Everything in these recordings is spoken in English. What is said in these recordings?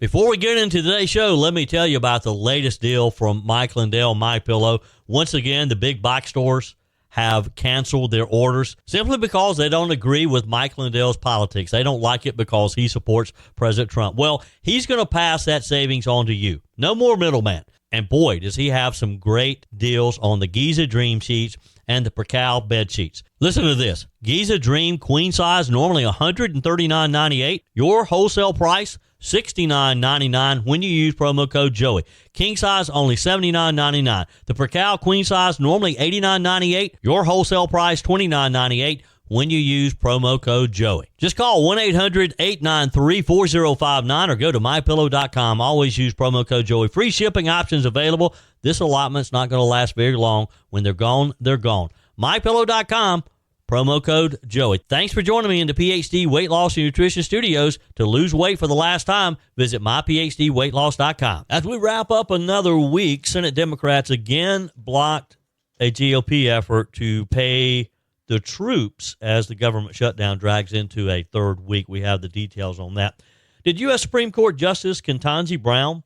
Before we get into today's show, let me tell you about the latest deal from Mike Lindell, MyPillow. Once again, the big box stores have canceled their orders simply because they don't agree with Mike Lindell's politics. They don't like it because he supports President Trump. Well, he's going to pass that savings on to you. No more middleman. And boy, does he have some great deals on the Giza Dream sheets and the Percal bed sheets. Listen to this. Giza Dream queen size, normally $139.98. Your wholesale price, $69.99 when you use promo code Joey. King size, only $79.99. The Percal queen size, normally $89.98. Your wholesale price, $29.98 when you use promo code Joey. Just call 1-800-893-4059 or go to mypillow.com. Always use promo code Joey. Free shipping options available. This allotment's not going to last very long. When they're gone, they're gone. mypillow.com. Promo code Joey. Thanks for joining me in the PhD Weight Loss and Nutrition Studios. To lose weight for the last time, visit myphdweightloss.com. As we wrap up another week, Senate Democrats again blocked a GOP effort to pay the troops as the government shutdown drags into a third week. We have the details on that. Did U.S. Supreme Court Justice Ketanji Brown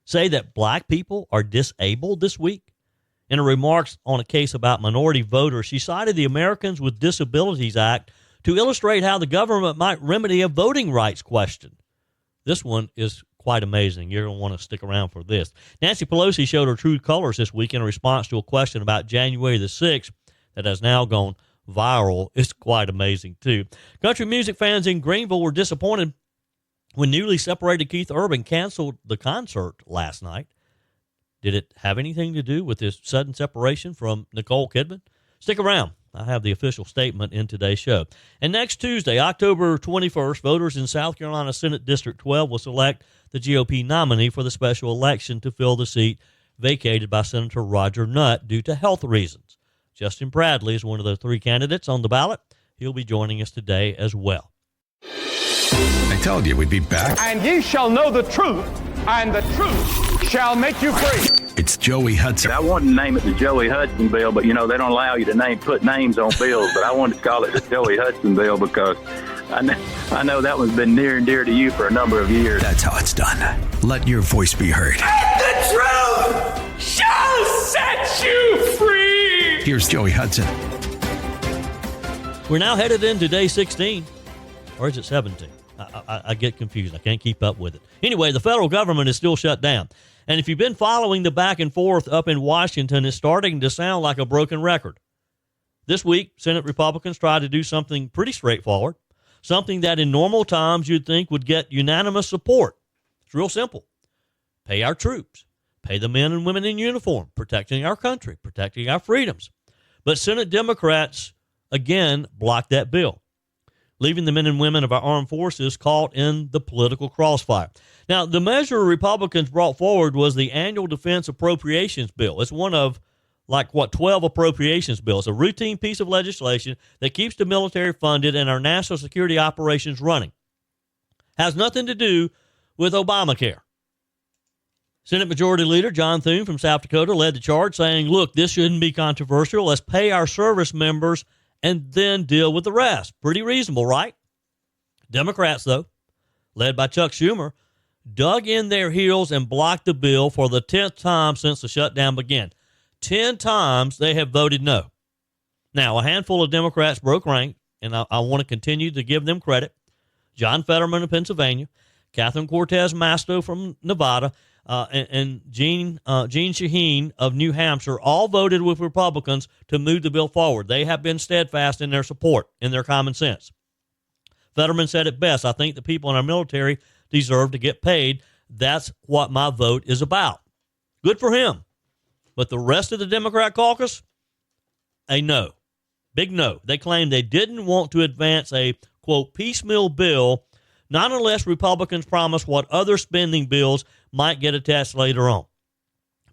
say that black people are disabled this week? In her remarks on a case about minority voters, she cited the Americans with Disabilities Act to illustrate how the government might remedy a voting rights question. This one is quite amazing. You're going to want to stick around for this. Nancy Pelosi showed her true colors this week in response to a question about January the 6th that has now gone viral. It's quite amazing, too. Country music fans in Greenville were disappointed when newly separated Keith Urban canceled the concert last night. Did it have anything to do with this sudden separation from Nicole Kidman? Stick around. I have the official statement in today's show. And next Tuesday, October 21st, voters in South Carolina Senate District 12 will select the GOP nominee for the special election to fill the seat vacated by Senator Roger Nutt due to health reasons. Justin Bradley is one of the three candidates on the ballot. He'll be joining us today as well. I told you we'd be back. And ye shall know the truth, and the truth shall make you free. It's Joey Hudson. I wanted to name it the Joey Hudson bill, but, they don't allow you to put names on bills. But I wanted to call it the Joey Hudson bill because I know that one's been near and dear to you for a number of years. That's how it's done. Let your voice be heard. And the truth shall set you free. Here's Joey Hudson. We're now headed into day 16. Or is it 17? I get confused. I can't keep up with it. Anyway, the federal government is still shut down. And if you've been following the back and forth up in Washington, it's starting to sound like a broken record. This week, Senate Republicans tried to do something pretty straightforward, something that in normal times you'd think would get unanimous support. It's real simple. Pay our troops. Pay the men and women in uniform, protecting our country, protecting our freedoms. But Senate Democrats, again, blocked that bill, leaving the men and women of our armed forces caught in the political crossfire. Now, the measure Republicans brought forward was the annual defense appropriations bill. It's one of, 12 appropriations bills, a routine piece of legislation that keeps the military funded and our national security operations running. Has nothing to do with Obamacare. Senate Majority Leader John Thune from South Dakota led the charge, saying, look, this shouldn't be controversial. Let's pay our service members and then deal with the rest. Pretty reasonable, right? Democrats, though, led by Chuck Schumer, dug in their heels and blocked the bill for the 10th time since the shutdown began. 10 times they have voted no. Now, a handful of Democrats broke rank, and I want to continue to give them credit. John Fetterman of Pennsylvania, Catherine Cortez Masto from Nevada, and Jean Shaheen of New Hampshire all voted with Republicans to move the bill forward. They have been steadfast in their support, in their common sense. Fetterman said it best, I think the people in our military deserve to get paid. That's what my vote is about. Good for him. But the rest of the Democrat caucus, a no. Big no. They claimed they didn't want to advance a, quote, piecemeal bill, not unless Republicans promise what other spending bills might get attached later on.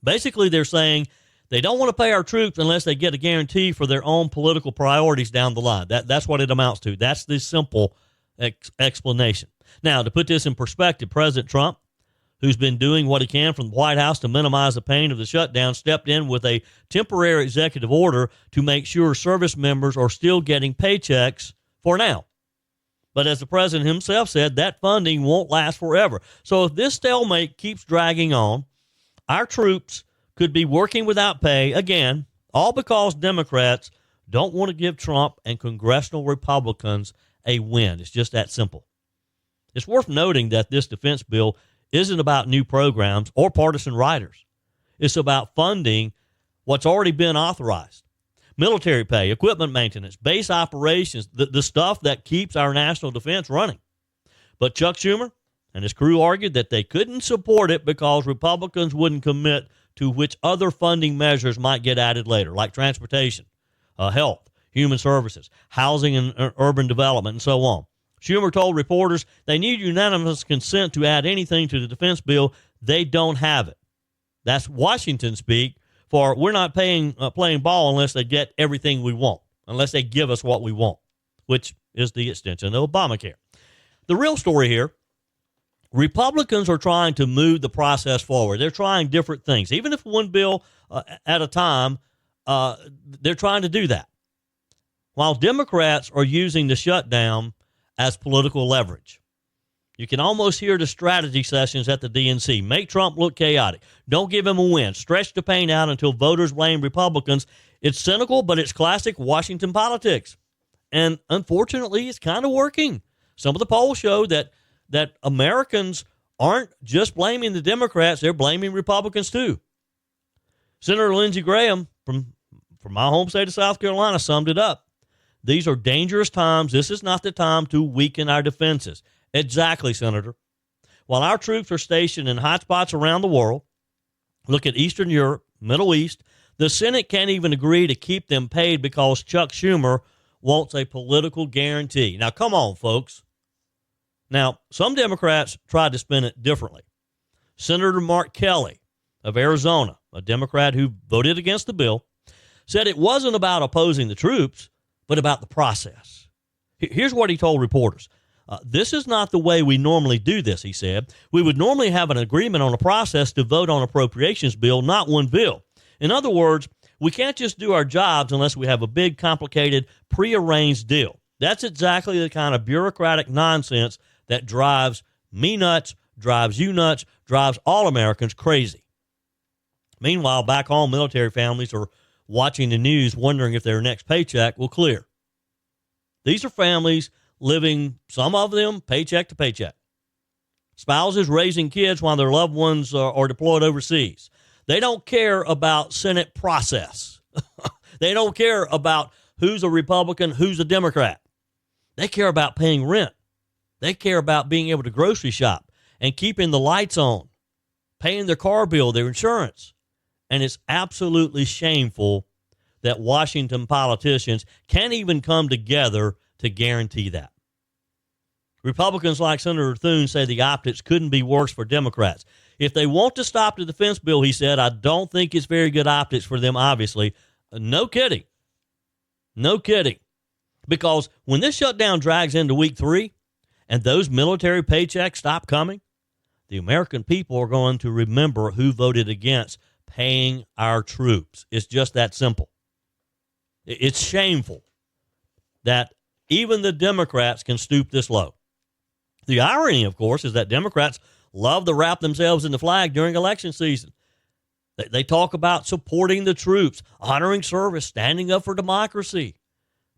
Basically, they're saying they don't want to pay our troops unless they get a guarantee for their own political priorities down the line. That's what it amounts to. That's the simple explanation. Now, to put this in perspective, President Trump, who's been doing what he can from the White House to minimize the pain of the shutdown, stepped in with a temporary executive order to make sure service members are still getting paychecks for now. But as the president himself said, that funding won't last forever. So if this stalemate keeps dragging on, our troops could be working without pay, again, all because Democrats don't want to give Trump and congressional Republicans a win. It's just that simple. It's worth noting that this defense bill isn't about new programs or partisan riders. It's about funding what's already been authorized. Military pay, equipment maintenance, base operations, the stuff that keeps our national defense running. But Chuck Schumer and his crew argued that they couldn't support it because Republicans wouldn't commit to which other funding measures might get added later, like transportation, health, human services, housing and urban development, and so on. Schumer told reporters they need unanimous consent to add anything to the defense bill. They don't have it. That's Washington speak for we're not playing ball unless they get everything we want, unless they give us what we want, which is the extension of Obamacare. The real story here, Republicans are trying to move the process forward. They're trying different things. Even if one bill at a time, they're trying to do that. While Democrats are using the shutdown as political leverage. You can almost hear the strategy sessions at the DNC. Make Trump look chaotic. Don't give him a win. Stretch the pain out until voters blame Republicans. It's cynical, but it's classic Washington politics. And unfortunately, it's kind of working. Some of the polls show that Americans aren't just blaming the Democrats, they're blaming Republicans too. Senator Lindsey Graham from my home state of South Carolina summed it up. These are dangerous times. This is not the time to weaken our defenses. Exactly, Senator. While our troops are stationed in hotspots around the world, look at Eastern Europe, Middle East, the Senate can't even agree to keep them paid because Chuck Schumer wants a political guarantee. Now, come on, folks. Now, some Democrats tried to spin it differently. Senator Mark Kelly of Arizona, a Democrat who voted against the bill, said it wasn't about opposing the troops, but about the process. Here's what he told reporters. This is not the way we normally do this, he said. We would normally have an agreement on a process to vote on appropriations bill, not one bill. In other words, we can't just do our jobs unless we have a big, complicated, prearranged deal. That's exactly the kind of bureaucratic nonsense that drives me nuts, drives you nuts, drives all Americans crazy. Meanwhile, back home, military families are watching the news wondering if their next paycheck will clear. These are families living, some of them, paycheck to paycheck. Spouses raising kids while their loved ones are deployed overseas. They don't care about Senate process. They don't care about who's a Republican, who's a Democrat. They care about paying rent. They care about being able to grocery shop and keeping the lights on, paying their car bill, their insurance. And it's absolutely shameful that Washington politicians can't even come together to guarantee that. Republicans like Senator Thune say the optics couldn't be worse for Democrats. If they want to stop the defense bill, he said, I don't think it's very good optics for them, obviously. No kidding. No kidding. Because when this shutdown drags into week 3 and those military paychecks stop coming, the American people are going to remember who voted against paying our troops. It's just that simple. It's shameful that even the Democrats can stoop this low. The irony, of course, is that Democrats love to wrap themselves in the flag during election season. They talk about supporting the troops, honoring service, standing up for democracy.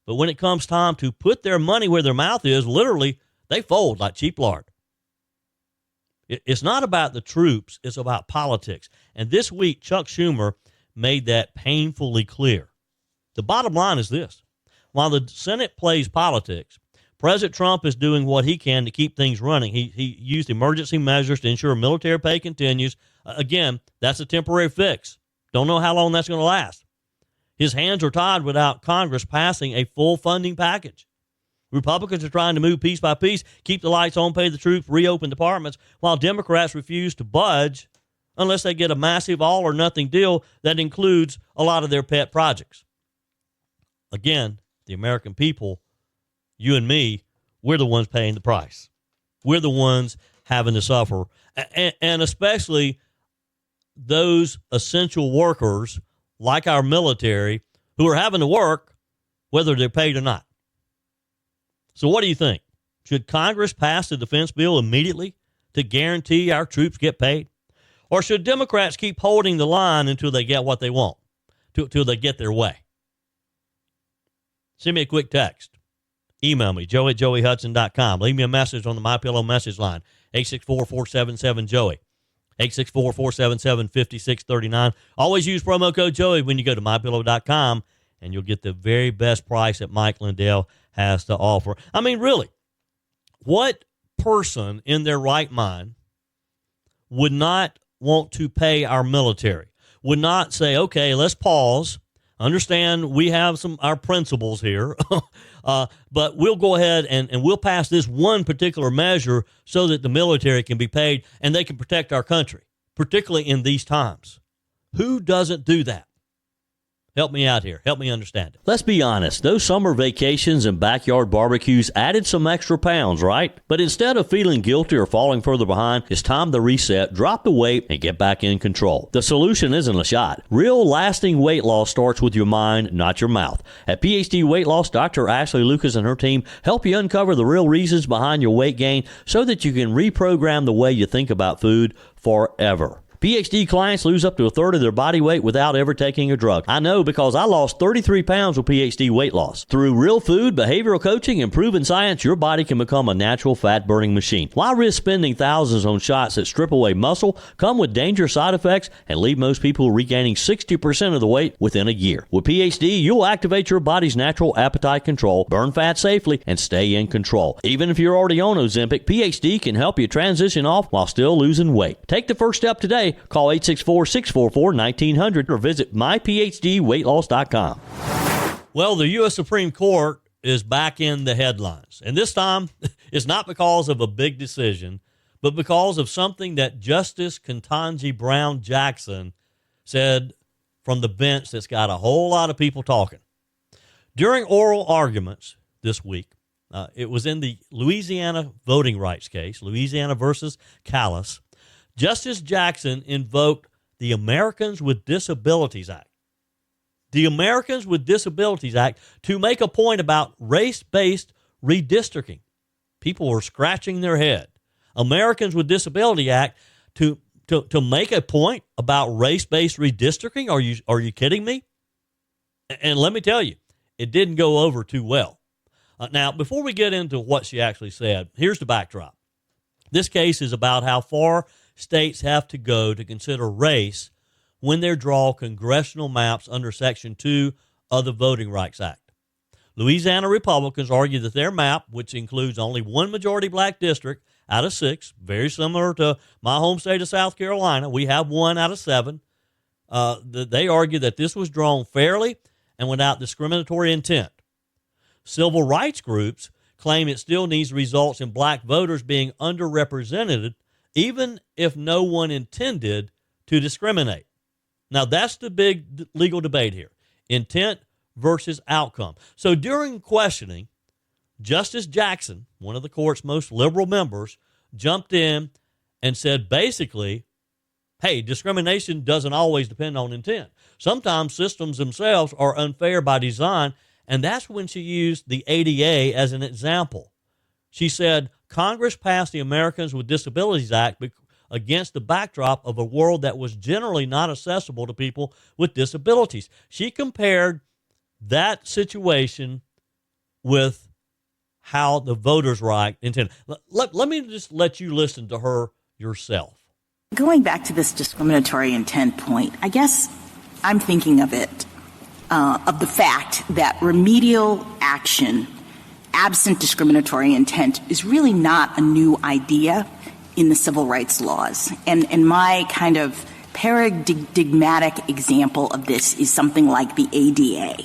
But when it comes time to put their money where their mouth is, literally, they fold like cheap lard. It's not about the troops. It's about politics. And this week, Chuck Schumer made that painfully clear. The bottom line is this. While the Senate plays politics, President Trump is doing what he can to keep things running. He used emergency measures to ensure military pay continues. Again, that's a temporary fix. Don't know how long that's going to last. His hands are tied without Congress passing a full funding package. Republicans are trying to move piece by piece, keep the lights on, pay the troops, reopen departments, while Democrats refuse to budge unless they get a massive all-or-nothing deal that includes a lot of their pet projects. Again, the American people, you and me, we're the ones paying the price. We're the ones having to suffer, and especially those essential workers like our military who are having to work whether they're paid or not. So what do you think? Should Congress pass the defense bill immediately to guarantee our troops get paid? Or should Democrats keep holding the line until they get what they want, till they get their way? Send me a quick text. Email me, joe@joeyhudson.com. Leave me a message on the MyPillow message line, 864-477-JOEY, 864-477-5639. Always use promo code Joey when you go to MyPillow.com, and you'll get the very best price that Mike Lindell has to offer. I mean, really, what person in their right mind would not want to pay our military, would not say, okay, let's pause, understand we have our principles here, but we'll go ahead and we'll pass this one particular measure so that the military can be paid and they can protect our country, particularly in these times. Who doesn't do that? Help me out here. Help me understand it. Let's be honest. Those summer vacations and backyard barbecues added some extra pounds, right? But instead of feeling guilty or falling further behind, it's time to reset, drop the weight, and get back in control. The solution isn't a shot. Real lasting weight loss starts with your mind, not your mouth. At PhD Weight Loss, Dr. Ashley Lucas and her team help you uncover the real reasons behind your weight gain so that you can reprogram the way you think about food forever. PhD clients lose up to a third of their body weight without ever taking a drug. I know because I lost 33 pounds with PhD weight loss. Through real food, behavioral coaching, and proven science, your body can become a natural fat-burning machine. Why risk spending thousands on shots that strip away muscle, come with dangerous side effects, and leave most people regaining 60% of the weight within a year? With PhD, you'll activate your body's natural appetite control, burn fat safely, and stay in control. Even if you're already on Ozempic, PhD can help you transition off while still losing weight. Take the first step today. Call 864-644-1900 or visit myphdweightloss.com. Well, the U.S. Supreme Court is back in the headlines. And this time, it's not because of a big decision, but because of something that Justice Ketanji Brown Jackson said from the bench that's got a whole lot of people talking. During oral arguments this week, it was in the Louisiana voting rights case, Louisiana versus Callis, Justice Jackson invoked the Americans with Disabilities Act. The Americans with Disabilities Act to make a point about race-based redistricting. People were scratching their head. Americans with Disability Act to make a point about race-based redistricting? Are you kidding me? And let me tell you, it didn't go over too well. Now, before we get into what she actually said, here's the backdrop. This case is about how far states have to go to consider race when they draw congressional maps under Section 2 of the Voting Rights Act. Louisiana Republicans argue that their map, which includes only one majority black district out of 6, very similar to my home state of South Carolina, we have 1 out of 7. They argue that this was drawn fairly and without discriminatory intent. Civil rights groups claim it still needs results in black voters being underrepresented even if no one intended to discriminate. Now, that's the big legal debate here, intent versus outcome. So during questioning, Justice Jackson, one of the court's most liberal members, jumped in and said basically, hey, discrimination doesn't always depend on intent. Sometimes systems themselves are unfair by design, and that's when she used the ADA as an example. She said, Congress passed the Americans with Disabilities Act against the backdrop of a world that was generally not accessible to people with disabilities. She compared that situation with how the voters' right intended. Let me just let you listen to her yourself. Going back to this discriminatory intent point, I guess I'm thinking of it, of the fact that remedial action absent discriminatory intent is really not a new idea in the civil rights laws. And my kind of paradigmatic example of this is something like the ADA.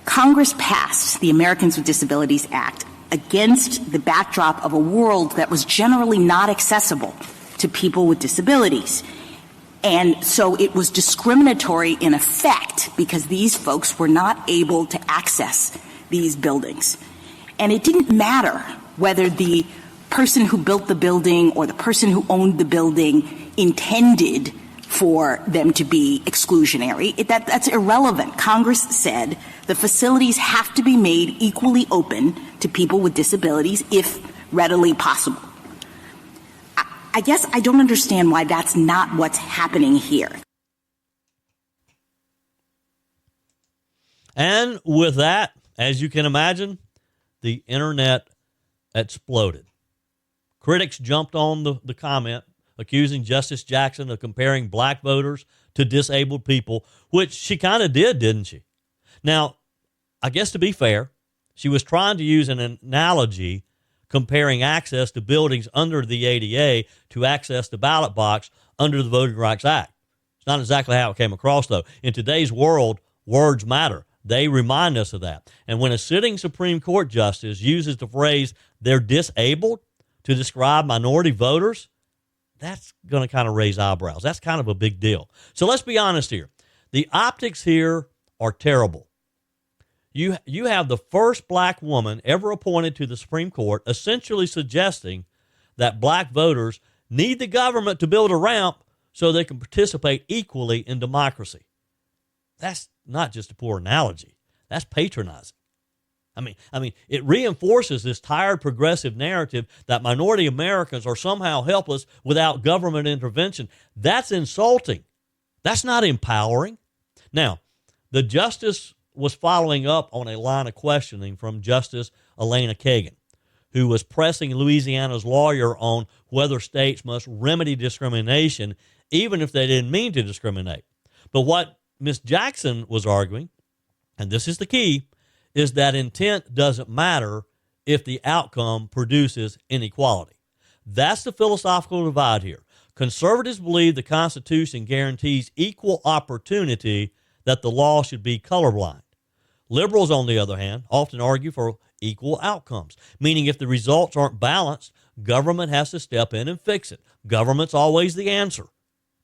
Congress passed the Americans with Disabilities Act against the backdrop of a world that was generally not accessible to people with disabilities. And so it was discriminatory in effect because these folks were not able to access these buildings. And it didn't matter whether the person who built the building or the person who owned the building intended for them to be exclusionary. That's irrelevant. Congress said the facilities have to be made equally open to people with disabilities if readily possible. I guess I don't understand why that's not what's happening here. And with that, as you can imagine, the internet exploded. Critics jumped on the comment, accusing Justice Jackson of comparing black voters to disabled people, which she kind of did, didn't she? Now, I guess to be fair, she was trying to use an analogy comparing access to buildings under the ADA to access the ballot box under the Voting Rights Act. It's not exactly how it came across, though. In today's world, words matter. They remind us of that. And when a sitting Supreme Court justice uses the phrase, they're disabled, to describe minority voters, that's going to kind of raise eyebrows. That's kind of a big deal. So let's be honest here. The optics here are terrible. You have the first black woman ever appointed to the Supreme Court essentially suggesting that black voters need the government to build a ramp so they can participate equally in democracy. That's not just a poor analogy. That's patronizing. I mean, it reinforces this tired progressive narrative that minority Americans are somehow helpless without government intervention. That's insulting. That's not empowering. Now, the justice was following up on a line of questioning from Justice Elena Kagan, who was pressing Louisiana's lawyer on whether states must remedy discrimination even if they didn't mean to discriminate. But what Ms. Jackson was arguing, and this is the key, is that intent doesn't matter if the outcome produces inequality. That's the philosophical divide here. Conservatives believe the Constitution guarantees equal opportunity, that the law should be colorblind. Liberals, on the other hand, often argue for equal outcomes, meaning if the results aren't balanced, government has to step in and fix it. Government's always the answer,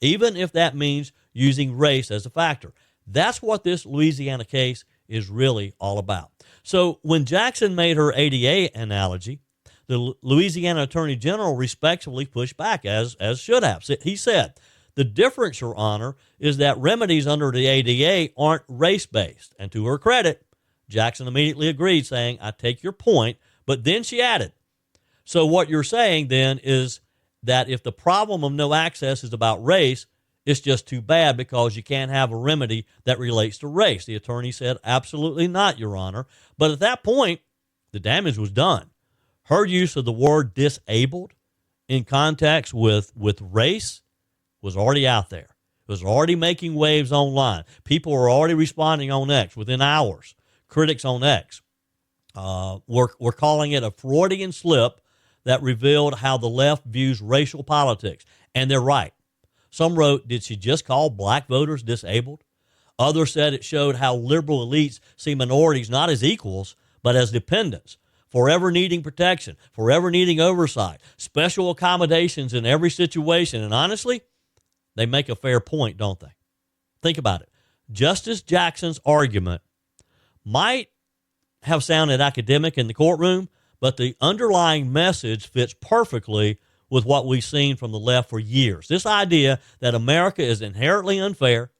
even if that means using race as a factor. That's what this Louisiana case is really all about. So when Jackson made her ADA analogy, the Louisiana Attorney General respectfully pushed back, as should have. He said, the difference, Your Honor, is that remedies under the ADA aren't race-based. And to her credit, Jackson immediately agreed, saying, I take your point. But then she added, so what you're saying then is that if the problem of no access is about race, it's just too bad because you can't have a remedy that relates to race. The attorney said, absolutely not, Your Honor. But at that point, the damage was done. Her use of the word disabled in context with race was already out there. It was already making waves online. People were already responding on X within hours. Critics on X were calling it a Freudian slip that revealed how the left views racial politics. And they're right. Some wrote, did she just call black voters disabled? Others said it showed how liberal elites see minorities not as equals, but as dependents, forever needing protection, forever needing oversight, special accommodations in every situation. And honestly, they make a fair point, don't they? Think about it. Justice Jackson's argument might have sounded academic in the courtroom, but the underlying message fits perfectly with what we've seen from the left for years. This idea that America is inherently unfair,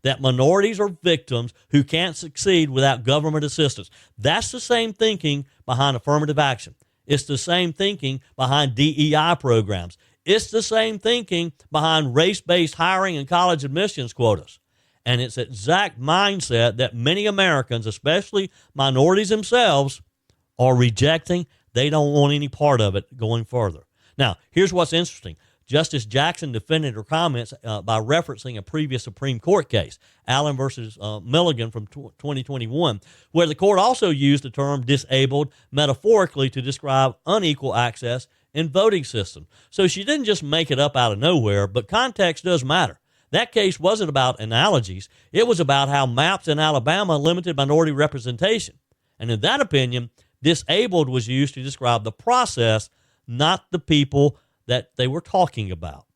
that minorities are victims who can't succeed without government assistance. That's the same thinking behind affirmative action. It's the same thinking behind DEI programs. It's the same thinking behind race-based hiring and college admissions quotas. And it's that exact mindset that many Americans, especially minorities themselves, are rejecting. They don't want any part of it going further. Now, here's what's interesting. Justice Jackson defended her comments by referencing a previous Supreme Court case, Allen versus Milligan from 2021, where the court also used the term disabled metaphorically to describe unequal access in voting systems. So she didn't just make it up out of nowhere, but context does matter. That case wasn't about analogies. It was about how maps in Alabama limited minority representation. And in that opinion, disabled was used to describe the process, not the people that they were talking about.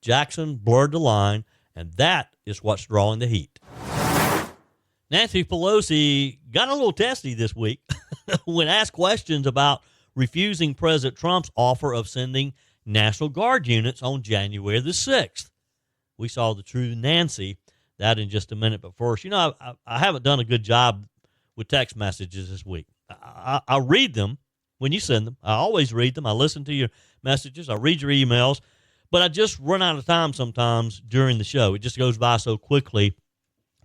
Jackson blurred the line, and that is what's drawing the heat. Nancy Pelosi got a little testy this week when asked questions about refusing President Trump's offer of sending National Guard units on January the 6th. We saw the true Nancy, that in just a minute. But first, I haven't done a good job with text messages this week. I read them, when you send them. I always read them. I listen to your messages. I read your emails. But I just run out of time sometimes during the show. It just goes by so quickly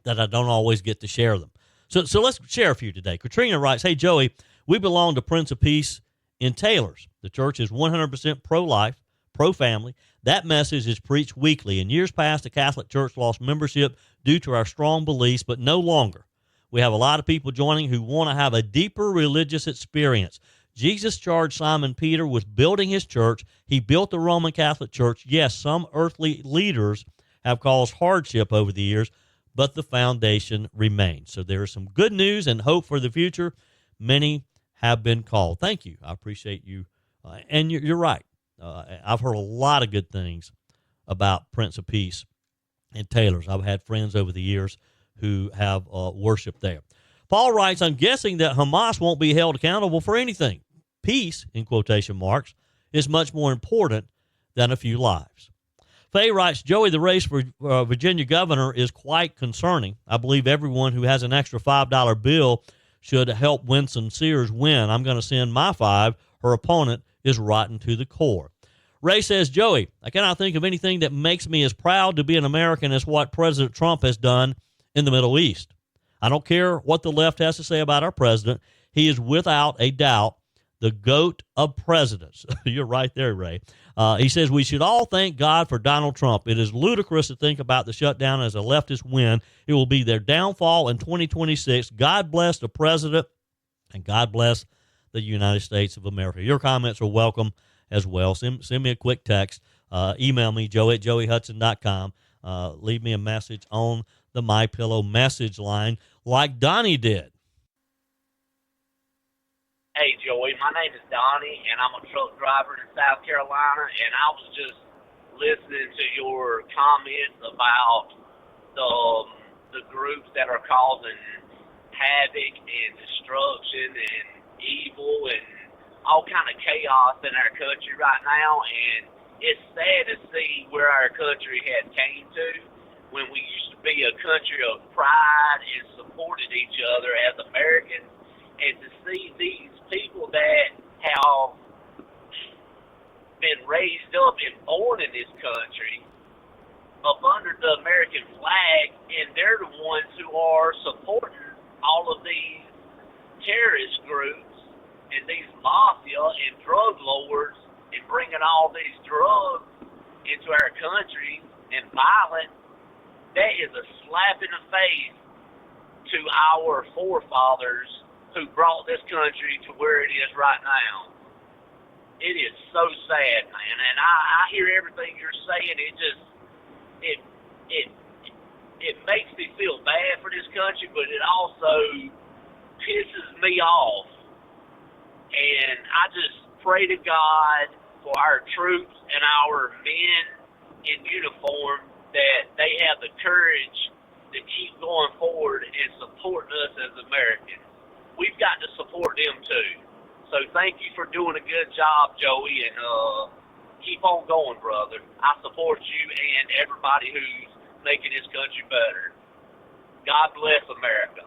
that I don't always get to share them. So let's share a few today. Katrina writes, "Hey, Joey, we belong to Prince of Peace in Taylor's. The church is 100% pro-life, pro-family. That message is preached weekly. In years past, the Catholic Church lost membership due to our strong beliefs, but no longer. We have a lot of people joining who want to have a deeper religious experience. Jesus charged Simon Peter with building his church. He built the Roman Catholic Church. Yes, some earthly leaders have caused hardship over the years, but the foundation remains." So there is some good news and hope for the future. Many have been called. Thank you. I appreciate you. And you're right. I've heard a lot of good things about Prince of Peace and Taylor's. I've had friends over the years who have worshiped there. Paul writes, "I'm guessing that Hamas won't be held accountable for anything. Peace, in quotation marks, is much more important than a few lives." Faye writes, "Joey, the race for Virginia governor is quite concerning. I believe everyone who has an extra $5 bill should help Winston Sears win. I'm going to send my 5. Her opponent is rotten to the core." Ray says, "Joey, I cannot think of anything that makes me as proud to be an American as what President Trump has done in the Middle East. I don't care what the left has to say about our president. He is without a doubt the GOAT of presidents." You're right there, Ray. He says, "We should all thank God for Donald Trump. It is ludicrous to think about the shutdown as a leftist win. It will be their downfall in 2026. God bless the president, and God bless the United States of America." Your comments are welcome as well. Send me a quick text. Email me, joe@joeyhudson.com. Leave me a message on the MyPillow message line like Donnie did. "Hey, Joey, my name is Donnie, and I'm a truck driver in South Carolina, and I was just listening to your comments about the groups that are causing havoc and destruction and evil and all kind of chaos in our country right now, and it's sad to see where our country has came to when we used to be a country of pride and supported each other as Americans, and to see these people that have been raised up and born in this country up under the American flag, and they're the ones who are supporting all of these terrorist groups and these mafia and drug lords and bringing all these drugs into our country and violence. That is a slap in the face to our forefathers who brought this country to where it is right now. It is so sad, man, and I hear everything you're saying. It makes me feel bad for this country, but it also pisses me off. And I just pray to God for our troops and our men in uniform that they have the courage to keep going forward and supporting us as Americans. We've got to support them too. So thank you for doing a good job, Joey, and keep on going, brother. I support you and everybody who's making this country better. God bless America.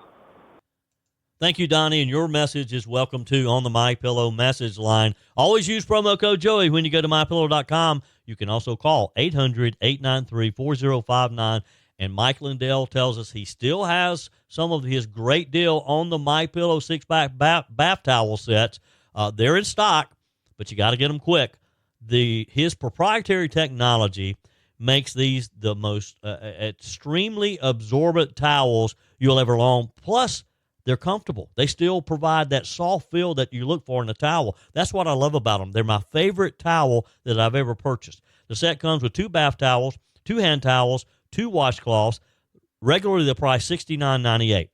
Thank you, Donnie, and your message is welcome, too, on the MyPillow message line. Always use promo code Joey when you go to MyPillow.com. You can also call 800-893-4059. And Mike Lindell tells us he still has some of his great deal on the MyPillow six-pack bath towel sets. They're in stock, but you got to get them quick. His proprietary technology makes these the most extremely absorbent towels you'll ever own. Plus, they're comfortable. They still provide that soft feel that you look for in a towel. That's what I love about them. They're my favorite towel that I've ever purchased. The set comes with 2 bath towels, 2 hand towels, 2 washcloths. Regularly, they price $69.98.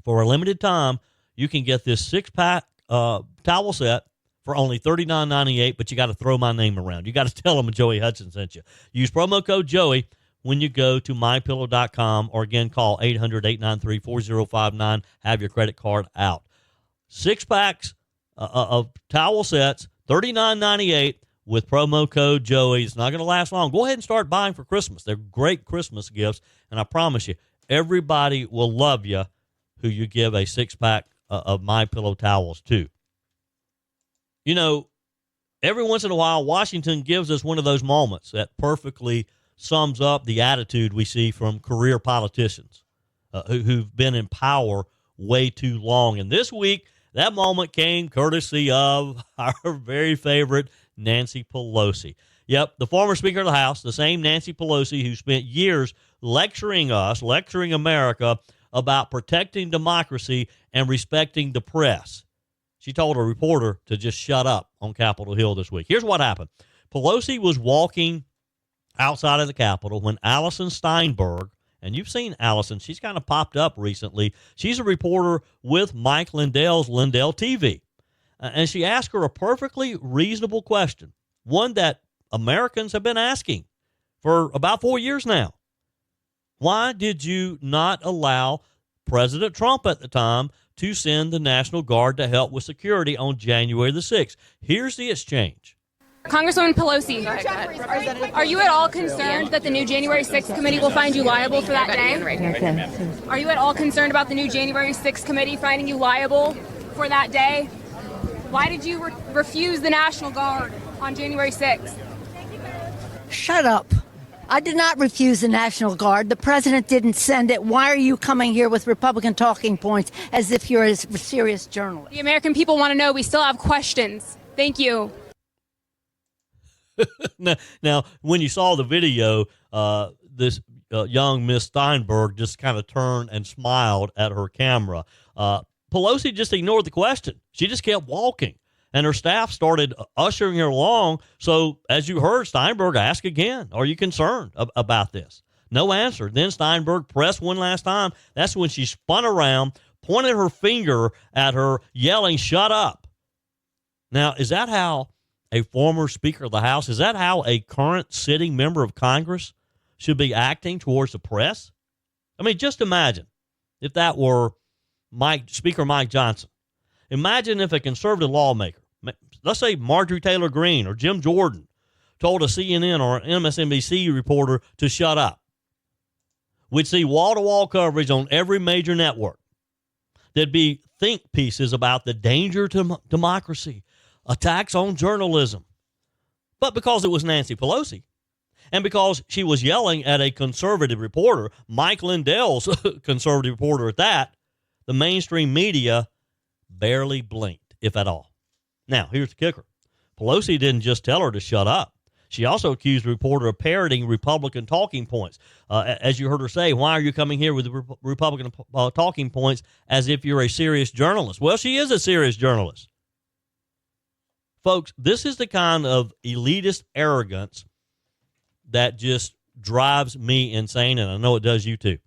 For a limited time, you can get this 6-pack towel set for only $39.98, but you got to throw my name around. You got to tell them Joey Hudson sent you. Use promo code Joey when you go to MyPillow.com, or again, call 800-893-4059. Have your credit card out. 6 packs of towel sets, $39.98 with promo code Joey. It's not going to last long. Go ahead and start buying for Christmas. They're great Christmas gifts, and I promise you, everybody will love you who you give a 6-pack of MyPillow towels to. You know, every once in a while, Washington gives us one of those moments that perfectly sums up the attitude we see from career politicians who've been in power way too long. And this week, that moment came courtesy of our very favorite Nancy Pelosi. Yep, the former Speaker of the House, the same Nancy Pelosi who spent years lecturing America about protecting democracy and respecting the press. She told a reporter to just shut up on Capitol Hill this week. Here's what happened. Pelosi was walking outside of the Capitol when Allison Steinberg, and you've seen Allison, she's kind of popped up recently. She's a reporter with Mike Lindell's Lindell TV. And she asked her a perfectly reasonable question, one that Americans have been asking for about 4 years now. Why did you not allow President Trump at the time to send the National Guard to help with security on January the 6th? Here's the exchange. Congresswoman Pelosi, are you at all concerned that the new January 6th committee will find you liable for that day? Are you at all concerned about the new January 6th committee finding you liable for that day? Why did you refuse the National Guard on January 6th? Shut up. I did not refuse the National Guard. The president didn't send it. Why are you coming here with Republican talking points as if you're a serious journalist? The American people want to know. We still have questions. Thank you. Now, when you saw the video, this young Miss Steinberg just kind of turned and smiled at her camera. Pelosi just ignored the question. She just kept walking, and her staff started ushering her along. So, as you heard, Steinberg asked again, are you concerned about this? No answer. Then Steinberg pressed one last time. That's when she spun around, pointed her finger at her, yelling, shut up. Now, is that how a former Speaker of the House, is that how a current sitting member of Congress should be acting towards the press? I mean, just imagine if that were Speaker Mike Johnson. Imagine if a conservative lawmaker, let's say Marjorie Taylor Greene or Jim Jordan, told a CNN or an MSNBC reporter to shut up. We'd see wall-to-wall coverage on every major network. There'd be think pieces about the danger to democracy, attacks on journalism. But because it was Nancy Pelosi, and because she was yelling at a conservative reporter, Mike Lindell's conservative reporter at that, the mainstream media barely blinked, if at all. Now, here's the kicker. Pelosi didn't just tell her to shut up. She also accused the reporter of parroting Republican talking points. As you heard her say, why are you coming here with Republican talking points as if you're a serious journalist? Well, she is a serious journalist. Folks, this is the kind of elitist arrogance that just drives me insane, and I know it does you too.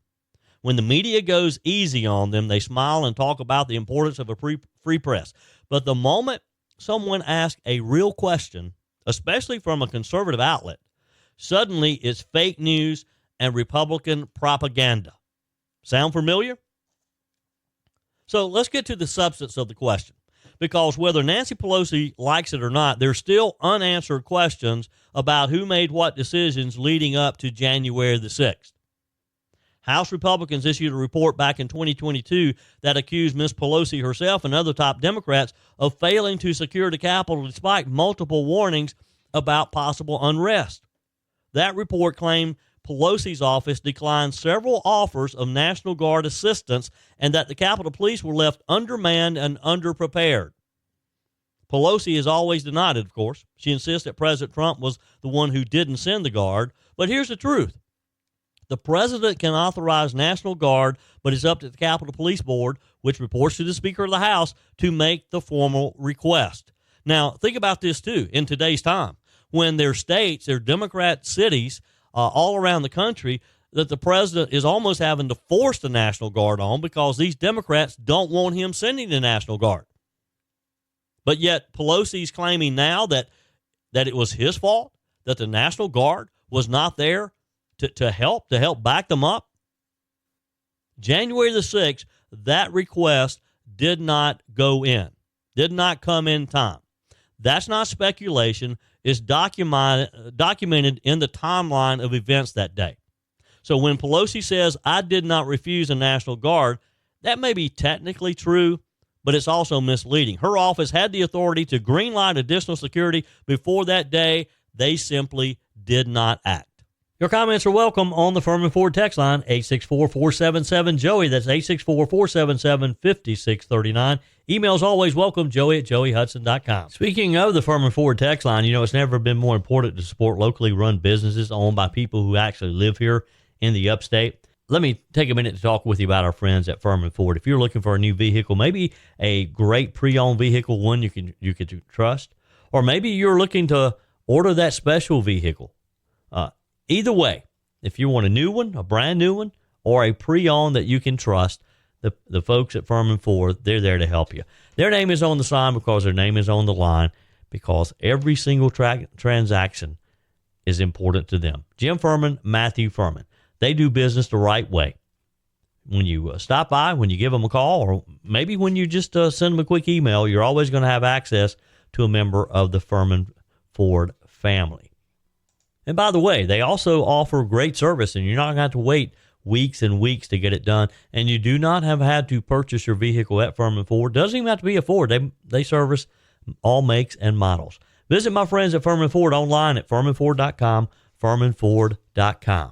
When the media goes easy on them, they smile and talk about the importance of a free press. But the moment someone asks a real question, especially from a conservative outlet, suddenly it's fake news and Republican propaganda. Sound familiar? So let's get to the substance of the question. Because whether Nancy Pelosi likes it or not, there's still unanswered questions about who made what decisions leading up to January the 6th. House Republicans issued a report back in 2022 that accused Ms. Pelosi herself and other top Democrats of failing to secure the Capitol despite multiple warnings about possible unrest. That report claimed Pelosi's office declined several offers of National Guard assistance and that the Capitol Police were left undermanned and underprepared. Pelosi has always denied it, of course. She insists that President Trump was the one who didn't send the Guard. But here's the truth. The president can authorize National Guard, but it's up to the Capitol Police Board, which reports to the Speaker of the House, to make the formal request. Now, think about this, too, in today's time, when there are states, there are Democrat cities all around the country that the president is almost having to force the National Guard on because these Democrats don't want him sending the National Guard. But yet Pelosi's claiming now that it was his fault, that the National Guard was not there to help back them up. January the 6th, that request did not go in, did not come in time. That's not speculation. It's documented in the timeline of events that day. So when Pelosi says, I did not refuse a National Guard, that may be technically true, but it's also misleading. Her office had the authority to greenlight additional security before that day. They simply did not act. Your comments are welcome on the Furman Ford text line, 864-477-JOEY. That's 864-477-5639. Emails always welcome, joey@joeyhudson.com. Speaking of the Furman Ford text line, it's never been more important to support locally run businesses owned by people who actually live here in the upstate. Let me take a minute to talk with you about our friends at Furman Ford. If you're looking for a new vehicle, maybe a great pre-owned vehicle, one you can trust, or maybe you're looking to order that special vehicle. Either way, if you want a new one, a brand new one, or a pre-owned that you can trust, the folks at Furman Ford, they're there to help you. Their name is on the sign because their name is on the line, because every single transaction is important to them. Jim Furman, Matthew Furman. They do business the right way. When you stop by, when you give them a call, or maybe when you just send them a quick email, you're always going to have access to a member of the Furman Ford family. And by the way, they also offer great service, and you're not going to have to wait weeks and weeks to get it done. And you do not have had to purchase your vehicle at Furman Ford. Doesn't even have to be a Ford. They service all makes and models. Visit my friends at Furman Ford online at furmanford.com, furmanford.com.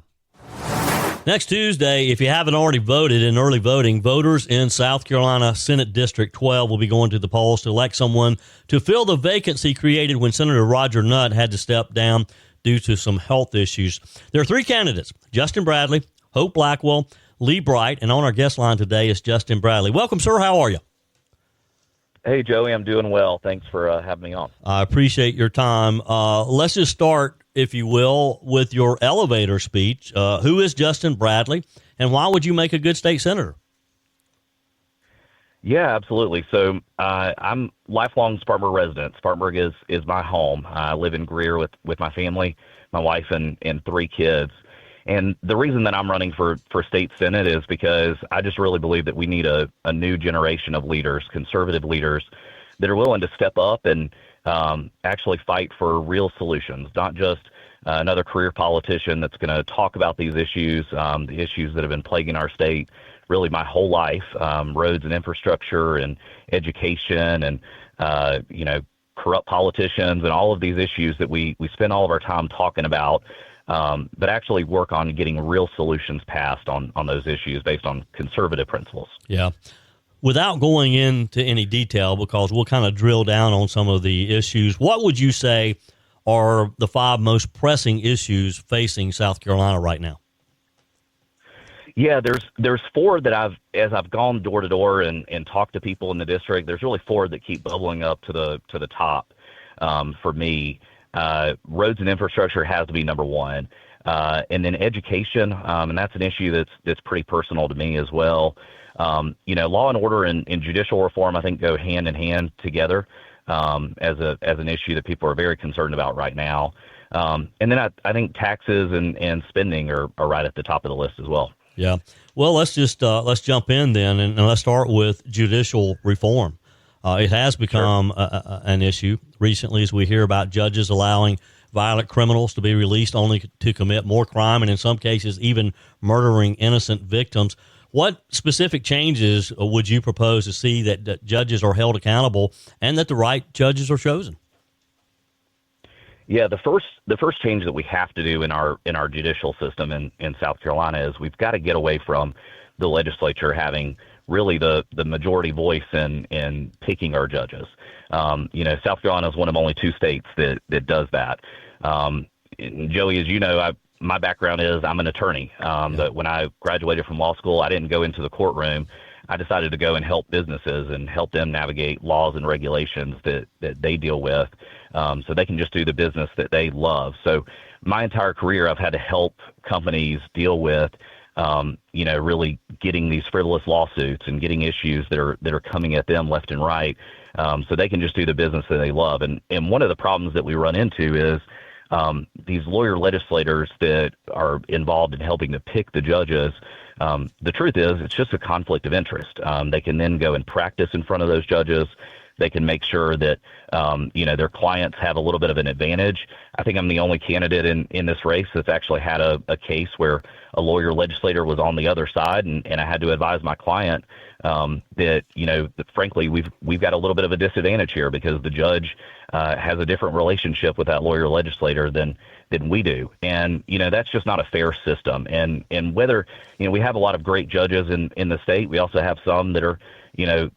Next Tuesday, if you haven't already voted in early voting, voters in South Carolina Senate District 12 will be going to the polls to elect someone to fill the vacancy created when Senator Roger Nutt had to step down due to some health issues. There are three candidates: Justin Bradley, Hope Blackwell, Lee Bright, and on our guest line today is Justin Bradley. Welcome, sir. How are you? Hey, Joey. I'm doing well. Thanks for having me on. I appreciate your time. Let's just start, if you will, with your elevator speech. Who is Justin Bradley, and why would you make a good state senator? Yeah, absolutely. So I'm lifelong Spartanburg resident. Spartanburg is my home. I live in Greer with my family, my wife, and three kids. And the reason that I'm running for state senate is because I just really believe that we need a new generation of leaders, conservative leaders, that are willing to step up and actually fight for real solutions, not just another career politician that's going to talk about these issues, the issues that have been plaguing our state really my whole life, roads and infrastructure and education and, corrupt politicians and all of these issues that we spend all of our time talking about, but actually work on getting real solutions passed on those issues based on conservative principles. Yeah. Without going into any detail, because we'll kind of drill down on some of the issues, what would you say are the five most pressing issues facing South Carolina right now? Yeah, there's four that as I've gone door to door and talked to people in the district, there's really four that keep bubbling up to the top for me. Roads and infrastructure has to be number one, and then education, and that's an issue that's pretty personal to me as well. Law and order and judicial reform, I think, go hand in hand together as an issue that people are very concerned about right now. And then I think taxes and spending are right at the top of the list as well. Yeah. Well, let's jump in then, and let's start with judicial reform. It has become an issue recently as we hear about judges allowing violent criminals to be released only to commit more crime, and in some cases even murdering innocent victims. What specific changes would you propose to see that judges are held accountable and that the right judges are chosen? Yeah, the first change that we have to do in our judicial system in South Carolina is we've got to get away from the legislature having really the majority voice in picking our judges. South Carolina is one of only two states that does that. Joey, as you know, my background is I'm an attorney. But when I graduated from law school, I didn't go into the courtroom. I decided to go and help businesses and help them navigate laws and regulations that they deal with, so they can just do the business that they love. So my entire career, I've had to help companies deal with, really getting these frivolous lawsuits and getting issues that are coming at them left and right, so they can just do the business that they love. And one of the problems that we run into is these lawyer legislators that are involved in helping to pick the judges. The truth is, it's just a conflict of interest. They can then go and practice in front of those judges. they can make sure that, their clients have a little bit of an advantage. I think I'm the only candidate in this race that's actually had a case where a lawyer legislator was on the other side, and I had to advise my client that frankly, we've got a little bit of a disadvantage here because the judge has a different relationship with that lawyer legislator than we do. And, that's just not a fair system. And whether, we have a lot of great judges in the state, we also have some that are,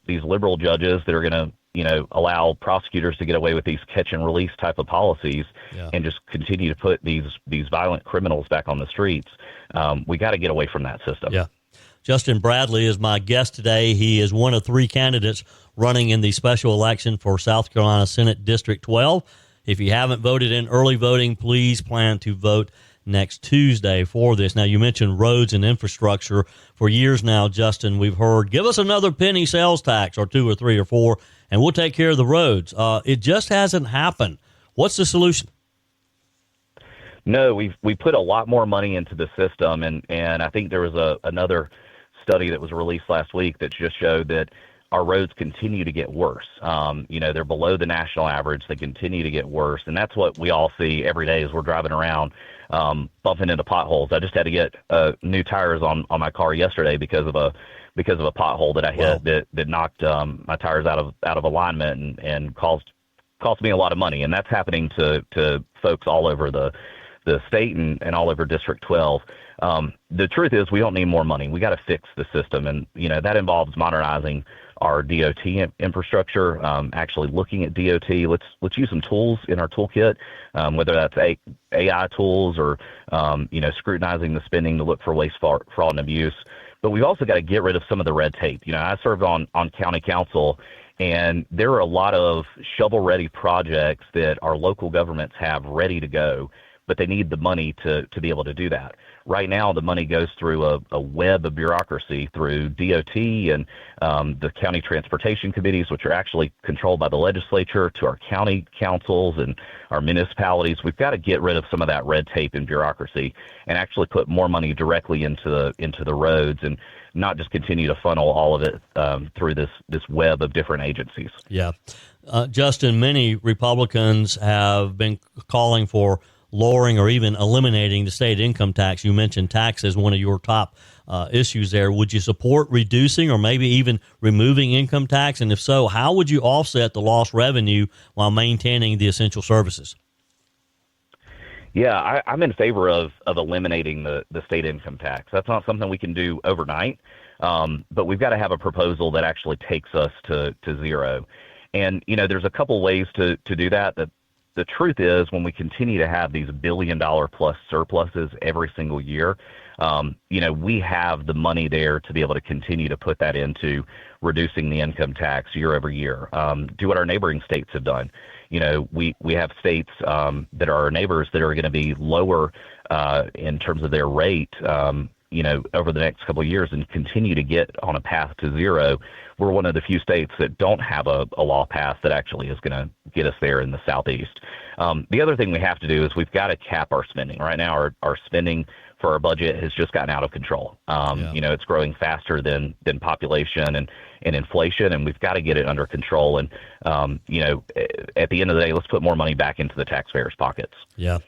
these liberal judges that are going to, allow prosecutors to get away with these catch and release type of policies and just continue to put these violent criminals back on the streets. We got to get away from that system. Yeah. Justin Bradley is my guest today. He is one of 3 candidates running in the special election for South Carolina Senate District 12. If you haven't voted in early voting, please plan to vote next Tuesday for this. Now, you mentioned roads and infrastructure. For years now, Justin, we've heard, give us another penny sales tax or 2 or 3 or 4, and we'll take care of the roads. It just hasn't happened. What's the solution? No, we put a lot more money into the system, and I think there was another study that was released last week that just showed that our roads continue to get worse. They're below the national average. They continue to get worse, and that's what we all see every day as we're driving around, bumping into potholes. I just had to get new tires on my car yesterday because of a pothole that I hit that knocked my tires out of alignment and cost me a lot of money. And that's happening to folks all over the state and all over District 12. The truth is we don't need more money. We got to fix the system. And, that involves modernizing our DOT infrastructure, actually looking at DOT. Let's use some tools in our toolkit, whether that's AI tools or, scrutinizing the spending to look for waste, fraud, and abuse. But we've also got to get rid of some of the red tape. I served on county council, and there are a lot of shovel-ready projects that our local governments have ready to go, but they need the money to be able to do that. Right now, the money goes through a web of bureaucracy through DOT and the county transportation committees, which are actually controlled by the legislature, to our county councils and our municipalities. We've got to get rid of some of that red tape and bureaucracy and actually put more money directly into the roads and not just continue to funnel all of it through this web of different agencies. Yeah. Justin, many Republicans have been calling for lowering or even eliminating the state income tax. You mentioned tax as one of your top issues there. Would you support reducing or maybe even removing income tax? And if so, how would you offset the lost revenue while maintaining the essential services? Yeah, I'm in favor of eliminating the state income tax. That's not something we can do overnight, but we've got to have a proposal that actually takes us to zero. And, there's a couple ways to do that. The truth is, when we continue to have these $1 billion plus surpluses every single year, we have the money there to be able to continue to put that into reducing the income tax year over year. Do what our neighboring states have done. We have states that are our neighbors that are going to be lower in terms of their rate, over the next couple of years and continue to get on a path to zero. We're one of the few states that don't have a law passed that actually is going to get us there in the Southeast. The other thing we have to do is we've got to cap our spending. Right now, our spending for our budget has just gotten out of control. It's growing faster than population and inflation, and we've got to get it under control. And, at the end of the day, let's put more money back into the taxpayers' pockets. Yeah.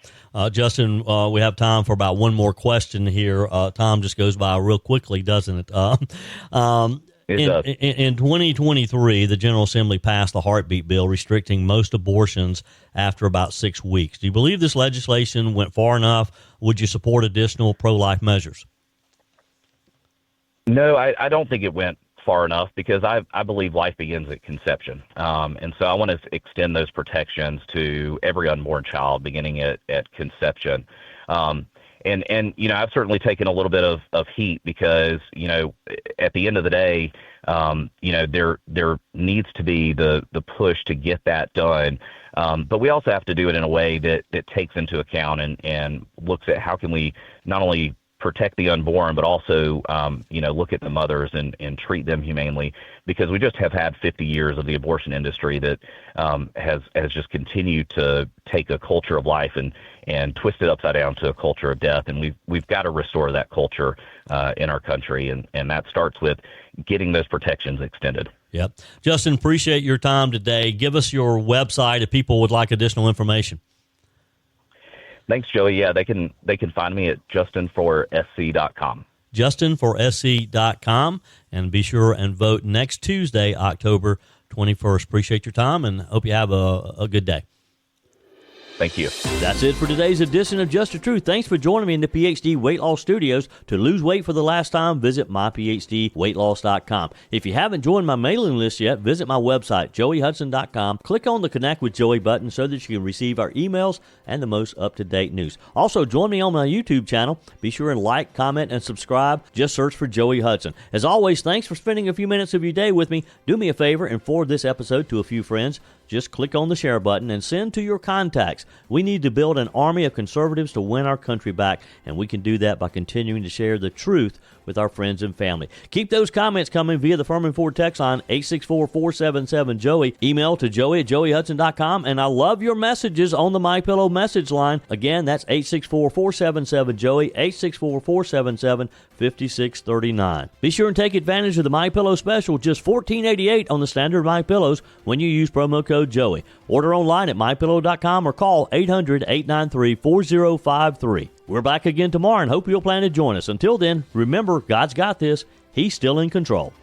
Justin, we have time for about one more question here. Time just goes by real quickly, doesn't it? In 2023, the General Assembly passed the heartbeat bill restricting most abortions after about 6 weeks. Do you believe this legislation went far enough? Would you support additional pro-life measures? No, I don't think it went far enough because I believe life begins at conception. And so I want to extend those protections to every unborn child beginning at conception. And I've certainly taken a little bit of heat because, at the end of the day, there needs to be the push to get that done. But we also have to do it in a way that takes into account and looks at how can we not only protect the unborn, but also, look at the mothers and treat them humanely, because we just have had 50 years of the abortion industry that has just continued to take a culture of life and twist it upside down to a culture of death. And we've got to restore that culture in our country. And that starts with getting those protections extended. Yep. Justin, appreciate your time today. Give us your website if people would like additional information. Thanks, Joey. Yeah, they can find me at justinforsc.com. justinforsc.com, and be sure and vote next Tuesday, October 21st. Appreciate your time, and hope you have a good day. Thank you. That's it for today's edition of Just the Truth. Thanks for joining me in the PhD Weight Loss Studios. To lose weight for the last time, visit myphdweightloss.com. If you haven't joined my mailing list yet, visit my website, joeyhudson.com. Click on the Connect with Joey button so that you can receive our emails and the most up-to-date news. Also, join me on my YouTube channel. Be sure and like, comment, and subscribe. Just search for Joey Hudson. As always, thanks for spending a few minutes of your day with me. Do me a favor and forward this episode to a few friends. Just click on the share button and send to your contacts. We need to build an army of conservatives to win our country back, and we can do that by continuing to share the truth with our friends and family. Keep those comments coming via the Furman Ford text line, 864-477-JOEY. Email to joey@joeyhudson.com, and I love your messages on the MyPillow message line. Again, that's 864-477-JOEY, 864-477-5639. Be sure and take advantage of the MyPillow special, just $14.88 on the standard MyPillows when you use promo code Joey. Order online at mypillow.com or call 800-893-4053. We're back again tomorrow and hope you'll plan to join us. Until then, remember, God's got this. He's still in control.